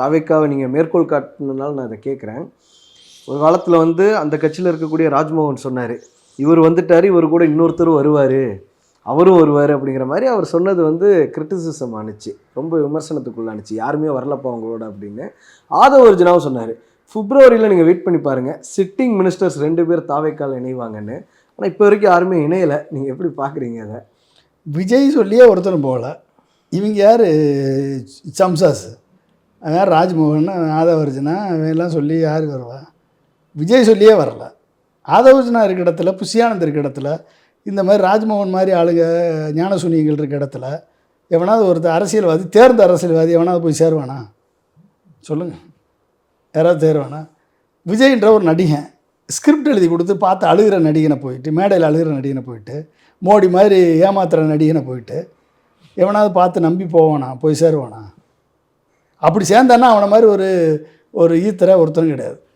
தாவேக்காவை நீங்கள் மேற்கோள் காட்டினால நான் இதை கேட்குறேன். ஒரு காலத்தில் வந்து அந்த கட்சியில் இருக்கக்கூடிய ராஜ்மோகன் சொன்னார், இவர் வந்துட்டார், இவர் கூட இன்னொருத்தர் வருவார், அவரும் வருவார் அப்படிங்கிற மாதிரி அவர் சொன்னது வந்து கிரிட்டிசிசம் ஆணுச்சு, ரொம்ப விமர்சனத்துக்குள்ளானுச்சு. யாருமே வரலப்பா அவங்களோட அப்படின்னு. ஆதவ அர்ஜுனாவும் சொன்னார், பிப்ரவரியில் நீங்கள் வெயிட் பண்ணி பாருங்கள், சிட்டிங் மினிஸ்டர்ஸ் 2 பேர் தாவேக்கால் இணைவாங்கன்னு. ஆனால் இப்போ வரைக்கும் யாருமே இணையலை. நீங்கள் எப்படி பார்க்குறீங்க அதை? விஜய் சொல்லியே ஒருத்தரும் போகல. இவங்க யார்? சம்சாஸ், யார்? ராஜ்மோகன், ஆதவ அர்ஜுனா, இவெல்லாம் சொல்லி யார் வருவா? விஜய் சொல்லியே வரல. ஆதவ அர்ஜுனா இருக்க இடத்துல, புஷியானந்த் இருக்க இடத்துல, இந்த மாதிரி ராஜ்மோகன் மாதிரி ஆளுங்க, ஞானசூனியங்கள் இருக்க இடத்துல எவனாவது ஒருத்தர் அரசியல்வாதி, தேர்ந்த அரசியல்வாதி எவனாவது போய் சேருவானா? சொல்லுங்கள், யாராவது சேருவானா? விஜய்ன்ற ஒரு நடிகன் ஸ்கிரிப்ட் எழுதி கொடுத்து பார்த்து அழுகிற நடிகனை போயிட்டு, மேடையில் அழுகிற நடிகனை போயிட்டு, மோடி மாதிரி ஏமாத்துகிற நடிகனை போயிட்டு எவனாவது பார்த்து நம்பி போவானா? போய் சேருவானா? அப்படி சேர்ந்தானா அவனை மாதிரி ஒரு ஈத்தரை ஒருத்தரும் கிடையாது.